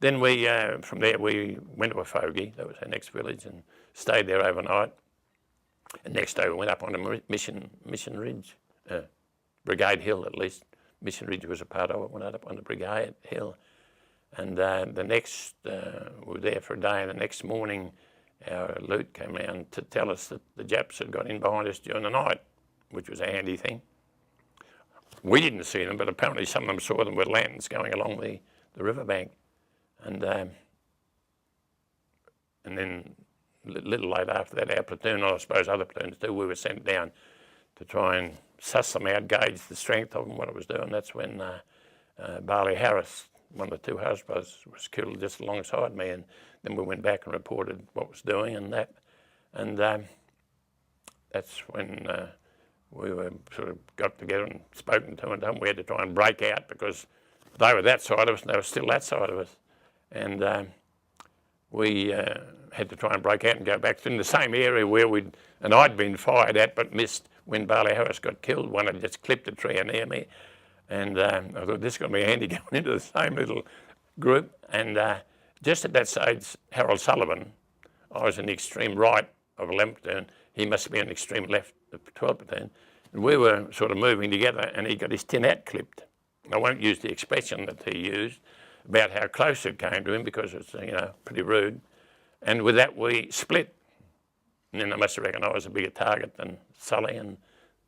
Then we, from there, we went to a fogey. That was our next village, and stayed there overnight. And next day we went up on the Mission Ridge, Brigade Hill at least. Mission Ridge was a part of it. Went up on the Brigade Hill, and the next we were there for a day. And the next morning, our loot came around to tell us that the Japs had got in behind us during the night, which was a handy thing. We didn't see them, but apparently some of them saw them with lanterns going along the riverbank. And then a little later after that, our platoon, and I suppose other platoons too, we were sent down to try and suss them out, gauge the strength of them, what it was doing. That's when Barley Harris, one of the two Harris brothers, was killed just alongside me, and then we went back and reported what was doing and that. And that's when we were sort of got together and spoken to, and we had to try and break out because they were that side of us and they were still that side of us. And we had to try and break out and go back in the same area where I'd been fired at but missed when Barley Harris got killed. One had just clipped a tree near me, and I thought this is going to be handy going into the same little group. And just at that stage, Harold Sullivan, I was in the extreme right of 11th platoon, he must be in the extreme left of 12th platoon, and we were sort of moving together, and he got his tin hat clipped. I won't use the expression that he used about how close it came to him because it's, pretty rude. And with that, we split. And then I must have reckoned I was a bigger target than Sully, and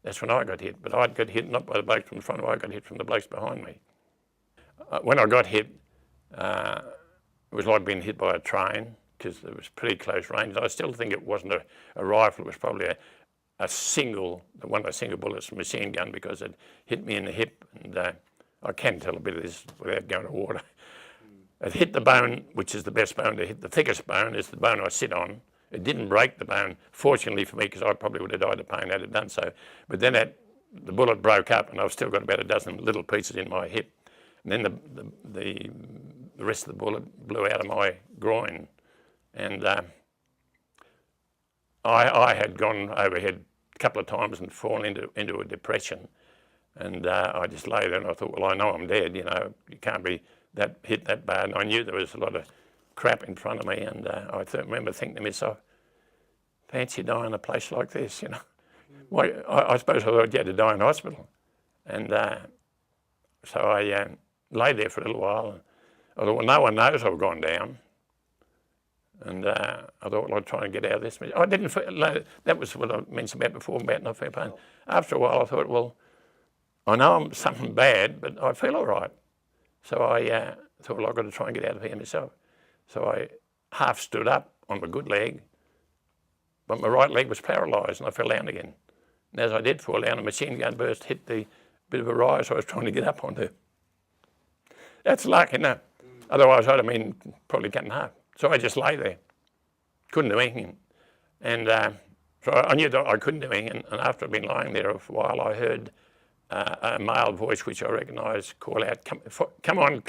that's when I got hit. But I got hit not by the blokes from the front, I got hit from the blokes behind me. When I got hit, it was like being hit by a train because it was pretty close range. I still think it wasn't a rifle, it was probably one of the single bullets from a machine gun because it hit me in the hip. And I can tell a bit of this without going to water. It hit the bone, which is the best bone to hit. The thickest bone is the bone I sit on. It didn't break the bone, fortunately for me, because I probably would have died of pain had it done so. But then the bullet broke up, and I've still got about a dozen little pieces in my hip. And then the rest of the bullet blew out of my groin. And I had gone overhead a couple of times and fallen into a depression. And I just lay there and I thought, well, I know I'm dead, you can't be hit that bad. And I knew there was a lot of crap in front of me, and I remember thinking to myself, fancy dying in a place like this, Well, I suppose I thought you had to die in hospital. And so I lay there for a little while, and I thought, well, no one knows I've gone down. And I thought, well, I'd try and get out of this. I didn't feel, that was what I mentioned about before, about not feeling pain. After a while, I thought, well, I know I'm something bad, but I feel all right. So I thought, well, I've got to try and get out of here myself. So I half stood up on my good leg, but my right leg was paralysed and I fell down again. And as I did fall down, a machine gun burst hit the bit of a rise I was trying to get up onto. That's luck, isn't it? Otherwise, I'd have been probably cut in half. So I just lay there, couldn't do anything. And so I knew that I couldn't do anything. And after I'd been lying there for a while, I heard a male voice, which I recognised, call out, come on,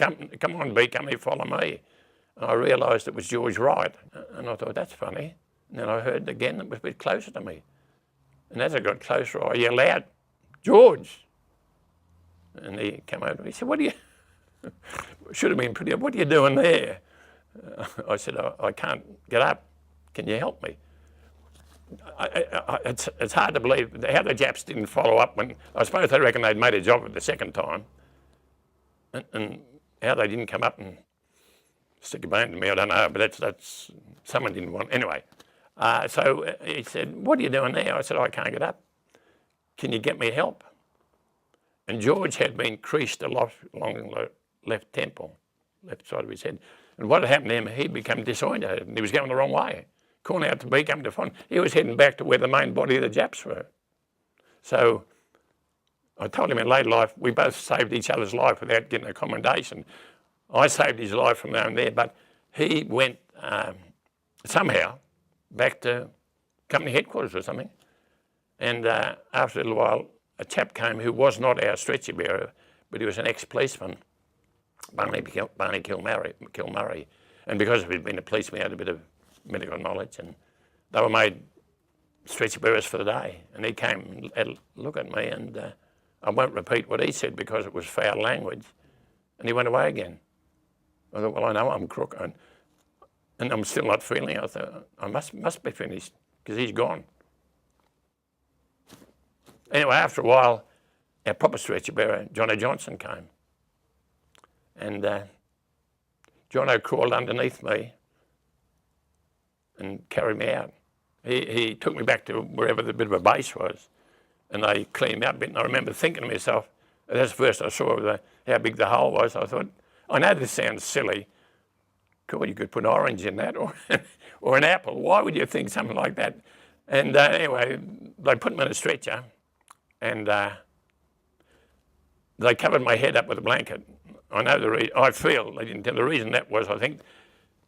B, come here, follow me. And I realised it was George Wright. And I thought, that's funny. And then I heard again, it was a bit closer to me. And as I got closer, I yelled out, George. And he came over to me, he said, what are you, should have been pretty, what are you doing there? I said, I can't get up, can you help me? It's hard to believe how the Japs didn't follow up when, I suppose they reckon they'd made a job of it the second time, and how they didn't come up and stick a bone to me, I don't know, but that's someone didn't want, anyway. So he said, what are you doing there? I said, I can't get up. Can you get me help? And George had been creased a lot along the left temple, left side of his head. And what had happened to him, he'd become disorientated and he was going the wrong way. Calling out to B, coming to find, he was heading back to where the main body of the Japs were. So I told him in later life, we both saved each other's life without getting a commendation. I saved his life from there and there, but he went somehow back to company headquarters or something. And after a little while, a chap came who was not our stretcher bearer, but he was an ex-policeman, Barney Kilmurray. And because he'd been a policeman, he had a bit of medical knowledge, and they were made stretcher bearers for the day. And he came and had a look at me, and I won't repeat what he said because it was foul language, and he went away again. I thought, well, I know I'm crook, and I'm still not feeling it. I thought, I must be finished, because he's gone. Anyway, after a while, our proper stretcher bearer, John O. Johnson, came. And John O. crawled underneath me and carried me out. He took me back to wherever the bit of a base was, and they cleaned me up a bit. And I remember thinking to myself, that's the first I saw how big the hole was. I thought, I know this sounds silly. God, you could put orange in that, or an apple. Why would you think something like that? And anyway, they put me in a stretcher, and they covered my head up with a blanket. I know I feel they didn't tell the reason that was. I think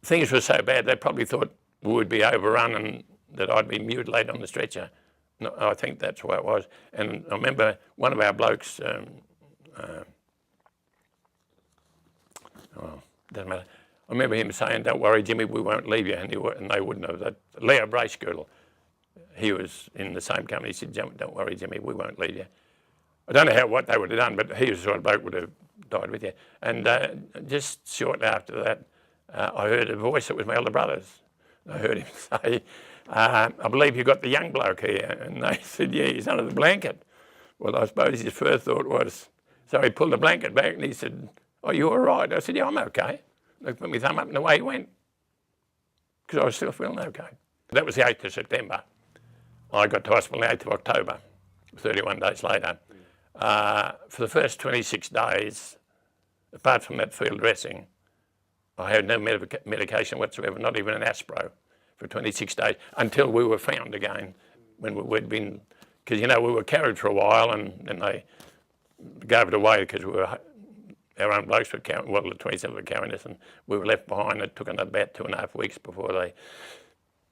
things were so bad they probably thought we would be overrun and that I'd be mutilated on the stretcher. No, I think that's why it was. And I remember one of our blokes. Doesn't matter. I remember him saying, "Don't worry, Jimmy, we won't leave you," and they wouldn't have. That Leo Bracegirdle, he was in the same company. He said, "Don't worry, Jimmy, we won't leave you." I don't know what they would have done, but he was the sort of bloke would have died with you. And just shortly after that, I heard a voice. It was my elder brother's. I heard him say, "I believe you got the young bloke here." And they said, "Yeah, he's under the blanket." Well, I suppose his first thought was, so he pulled the blanket back and he said, "Oh, you all right?" I said, "Yeah, I'm okay." They put my thumb up and away he went, because I was still feeling okay. That was the 8th of September. I got to hospital on the 8th of October, 31 days later. For the first 26 days, apart from that field dressing, I had no medication whatsoever, not even an aspro, for 26 days, until we were found again, when we'd been, because, you know, we were carried for a while and then they gave it away because we were, our own blokes were carrying, well, the 27 were carrying us, and we were left behind. It took about 2.5 weeks before they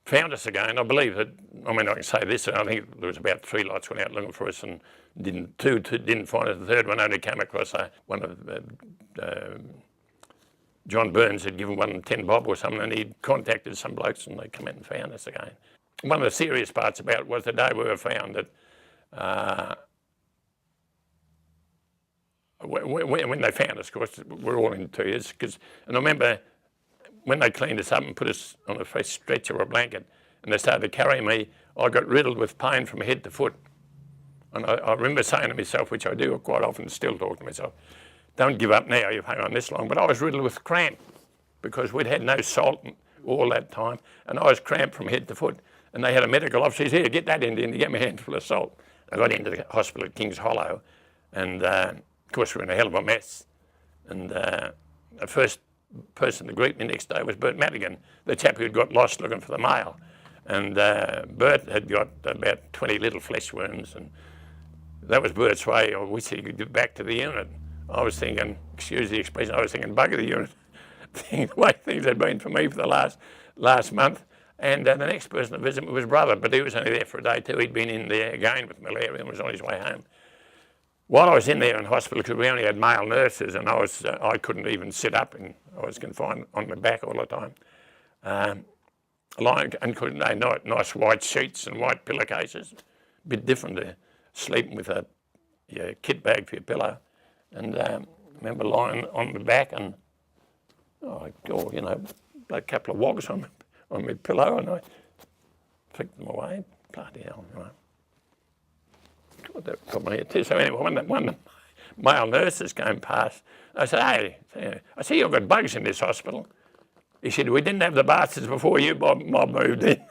found us again. I believe that, I mean, I can say this, I think there was about 3 lots went out looking for us and two didn't find us. The third one only came across one of John Burns had given one 10 bob or something, and he contacted some blokes and they come in and found us again. One of the serious parts about it was the day we were found that when they found us, of course, we're all in tears. And I remember when they cleaned us up and put us on a fresh stretcher or a blanket and they started to carry me, I got riddled with pain from head to foot. And I remember saying to myself, which I do quite often, still talk to myself, don't give up now, you've hung on this long. But I was riddled with cramp because we'd had no salt all that time, and I was cramped from head to foot. And they had a medical officer, he said, "Here, get that Indian to get me a handful of salt." I got into the hospital at King's Hollow, and of course we were in a hell of a mess. And the first person to greet me next day was Bert Madigan, the chap who'd got lost looking for the mail. And Bert had got about 20 little flesh wounds, and that was Bert's way. I wish he could get back to the unit. I was thinking, excuse the expression, I was thinking bugger the unit. The way things had been for me for the last month. And the next person to visit me was brother, but he was only there for a day too. He'd been in there again with malaria and was on his way home. While I was in there in hospital, because we only had male nurses, and I couldn't even sit up, and I was confined on my back all the time. Nice white sheets and white pillowcases, a bit different to sleeping with a kit bag for your pillow. And I remember lying on my back and, a couple of wogs on my pillow, and I flicked them away. Bloody hell, right. God, that got my head too. So anyway, one of the male nurses came past. I said, "Hey, I see you've got bugs in this hospital." He said, "We didn't have the bastards before you mob moved in."